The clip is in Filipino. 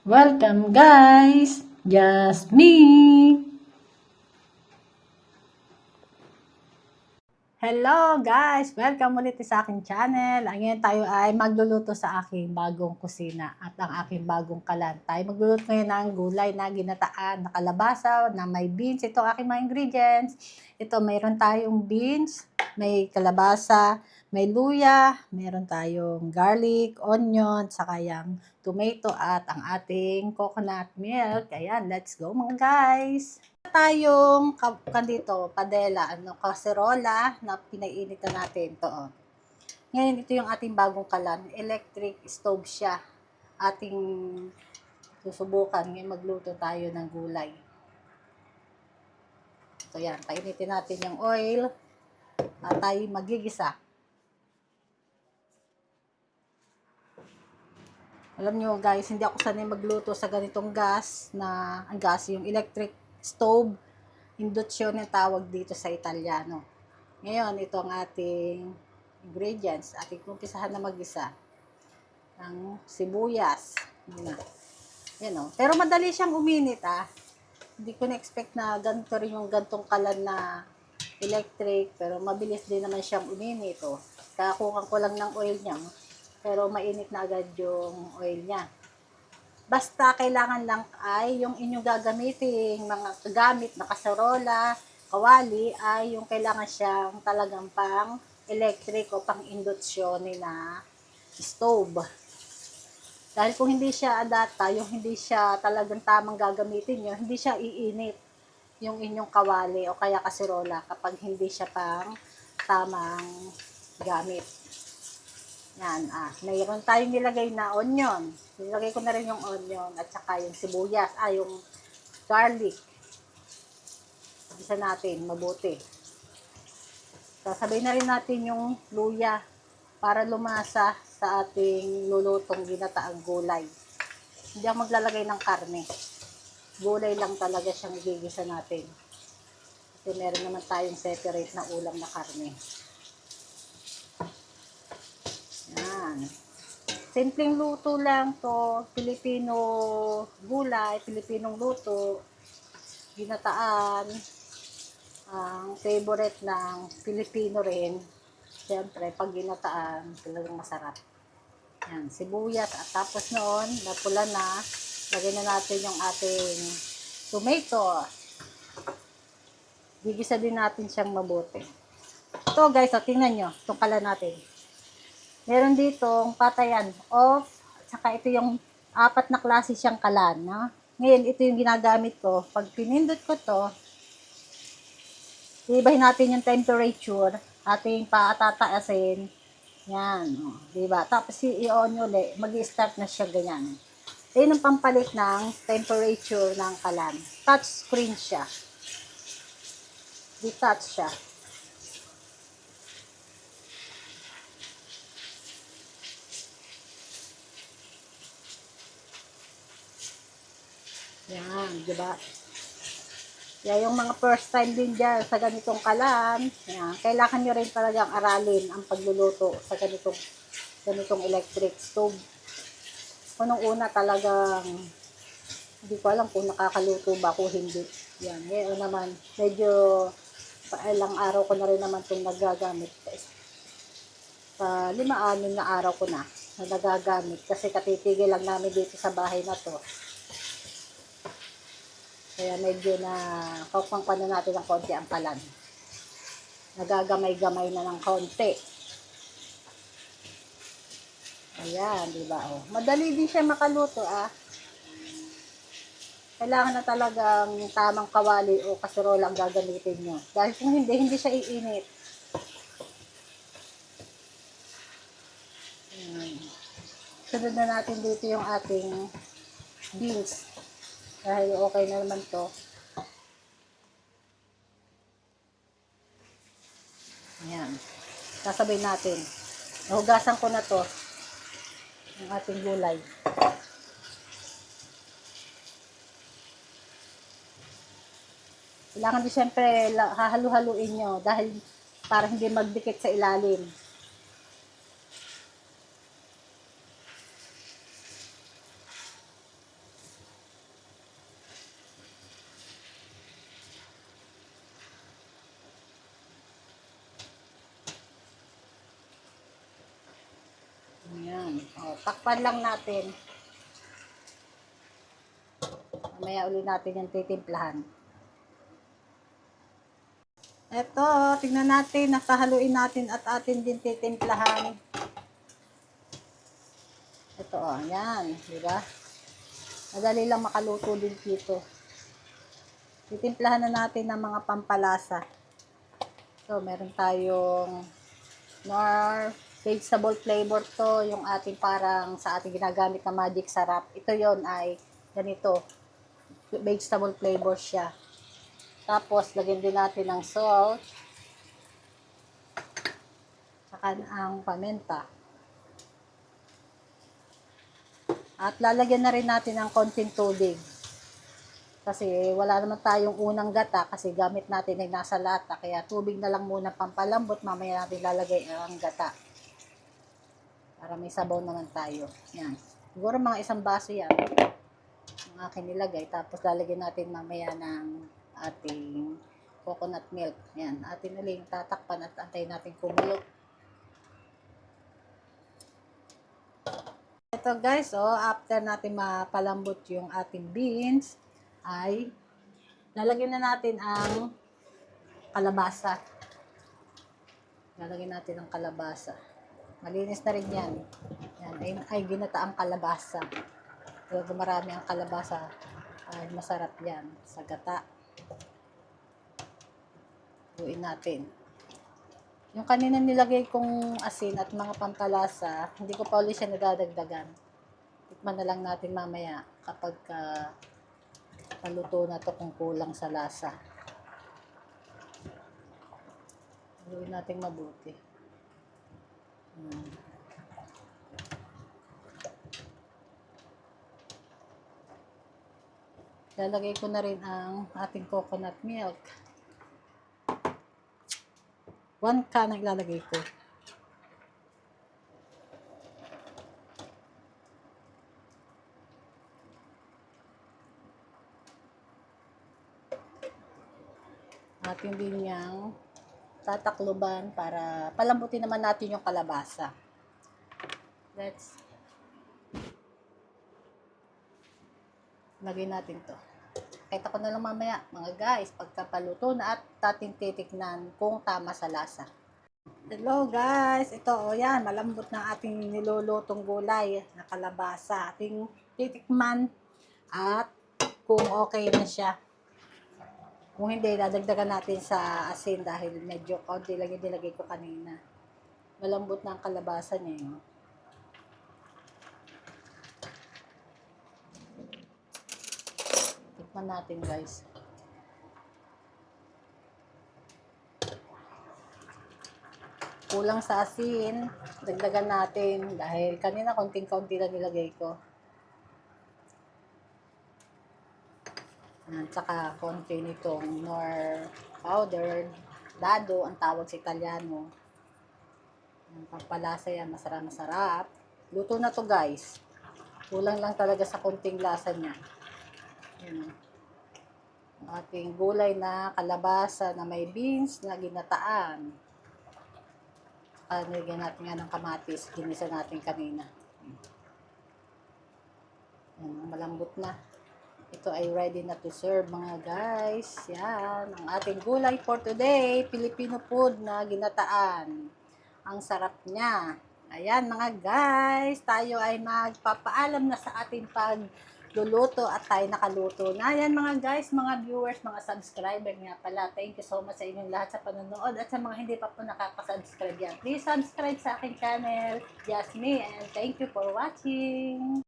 Welcome guys! Just me! Hello guys! Welcome ulit sa aking channel. Ngayon tayo ay magluluto sa aking bagong kusina at ang aking bagong kalan. Tayo magluluto ngayon ng gulay na ginataan, na kalabasa, na may beans. Ito ang aking mga ingredients. Ito mayroon tayong beans, may kalabasa, may luya, meron tayong garlic, onion, saka yung tomato at ang ating coconut milk. Ayan, let's go mga guys! Tayong dito, padela, kaserola na pinainit na natin to. Oh. Ngayon, ito yung ating bagong kalan. Electric stove siya. Ating susubukan. Ngayon, magluto tayo ng gulay. So, yan. Painitin natin yung oil. At tayo magigisa. Alam nyo guys, hindi ako sanay magluto sa ganitong gas na ang gas, yung electric stove. Induction yung tawag dito sa Italiano. Ngayon, ito ang ating ingredients. Ating kumpisahan na mag-isa ng sibuyas. Yan o. Pero madali siyang uminit Hindi ko na-expect na ganito rin yung gantong kalan na electric. Pero mabilis din naman siyang uminit o. Kakakukan ko lang ng oil niya. Pero mainit na agad yung oil niya. Basta kailangan lang ay yung inyong gagamitin, mga gamit na kaserola, kawali, ay yung kailangan siyang talagang pang electric o pang induksyon na stove. Dahil kung hindi siya adata, yung hindi siya talagang tamang gagamitin nyo, hindi siya iinit yung inyong kawali o kaya kaserola kapag hindi siya pang tamang gamit. Yan, mayroon tayong nilagay na onion. Nilagay ko na rin yung onion at saka yung sibuyas, yung garlic. Isa natin, mabuti. Sasabay na rin natin yung luya para lumasa sa ating lulutong ginataang gulay. Hindi ako maglalagay ng karne. Gulay lang talaga siyang igigisa natin. Kasi meron naman tayong separate na ulam na karne. Yan. Simpleng luto lang to, Pilipino gulay, Pilipinong luto, ginataan, ang favorite ng Pilipino rin. Siyempre, pag ginataan, talagang masarap. Yan, sibuyas at tapos noon, napula na, lagay na natin yung ating tomato. Gigisa din natin siyang mabuti. Ito guys, tingnan nyo, itong kala natin. Meron ditong patayan off, at saka ito yung 4 na klase siyang kalan. No? Ngayon, ito yung ginagamit ko. Pag pinindot ko to, ibahin natin yung temperature, ating paatataasin. Yan, diba? Tapos i-on ulit, mag-i-start na siya ganyan. Ito yung pampalit ng temperature ng kalan. Touch screen siya. Detach siya. Yan, diba? Yan, yung mga first time din dyan sa ganitong kalan, yan, kailangan nyo rin talagang aralin ang pagluluto sa ganitong electric stove. Unang una talagang, hindi ko alam kung nakakaluto ba ako hindi. Yan, ngayon naman, medyo ilang araw ko na rin naman itong nagagamit. Sa 5-6 na araw ko na nagagamit kasi katitigil lang namin dito sa bahay na to. Kaya medyo na kaupang na natin ng konti ang kalan. Nagagamay-gamay na ng konti. Ayan, di ba? Oh. Madali din siya makaluto Kailangan na talagang tamang kawali o kaserola ang gagamitin nyo. Dahil kung hindi siya iinit. Ayan. Sunod na natin dito yung ating beans. Dahil okay na naman to. Ayan. Sasabay natin. Nahugasan ko na to. Ang ating gulay. Kailangan din siyempre hahalu-haluin nyo dahil para hindi magdikit sa ilalim. Takpan lang natin. Mamaya uli natin yung titimplahan. Eto, tingnan natin, nakahaluin natin at atin din titimplahan. Ito, yan, di ba? Madali lang makaluto din dito. Titimplahan na natin ng mga pampalasa. So, meron tayong nor vegetable flavor to, yung ating parang sa ating ginagamit na magic sarap. Ito yon ay ganito, vegetable flavor siya. Tapos, lagyan din natin ng salt, saka ang paminta. At lalagyan na rin natin ng konting tubig. Kasi wala naman tayong unang gata kasi gamit natin ay nasa lata. Kaya tubig na lang muna pampalambot. Mamaya natin lalagay ang gata. Para may sabaw naman tayo. Yan. Siguro mga 1 baso yan. Ang akin nilagay. Tapos lalagyan natin mamaya ng ating coconut milk. Yan. Atin ulit tatakpan at antayin natin kumulo. Ito guys, after natin mapalambot yung ating beans, ay lalagyan na natin ang kalabasa. Lalagyan natin ang kalabasa. Malinis na rin yan. Yan ay ginataang kalabasa. Pero marami ang kalabasa, ay masarap yan sa gata. Luin natin. Yung kanina nilagay kong asin at mga pampalasa, hindi ko pa ulit siya nadadagdagan. Tikman na lang natin mamaya kapag paluto na to kung kulang sa lasa. Luin natin mabuti. Lalagay ko na rin ang ating coconut milk. 1 can ang ilalagay ko. Atin din niyang tatakluban para palambutin naman natin yung kalabasa. Lagay natin to. Kita ko na lang mamaya, mga guys, pagkapaluto na at ating titiknan kung tama sa lasa. Hello guys, ito yan, malambot na ating nilulutong gulay na kalabasa. Ating titikman at kung okay na siya. Kung hindi, dadagdagan natin sa asin dahil medyo konti lang yung nilagay ko kanina. Malambot na ang kalabasa niya yun. Tikman natin guys. Kulang sa asin, dagdagan natin dahil kanina konting-konti lang nilagay ko. At saka konti nitong nor powder, dado ang tawag sa Italiano. Ang pampalasa yan, masarap. Luto na to guys. Kulang lang talaga sa konting lasa niya. Yan. Ang ating gulay na kalabasa na may beans na ginataan. Nilagyan natin nga ng kamatis. Ginisa natin kanina. Yan, malambot na. Ito ay ready na to serve mga guys. Yan, ang ating gulay for today. Filipino food na ginataan. Ang sarap niya. Ayan mga guys, tayo ay magpapaalam na sa ating pagluluto at tayo nakaluto na. Ayan mga guys, mga viewers, mga subscriber nga pala. Thank you so much sa inyong lahat sa panonood at sa mga hindi pa po nakaka-subscribe yan. Please subscribe sa aking channel, Jasmine, and thank you for watching.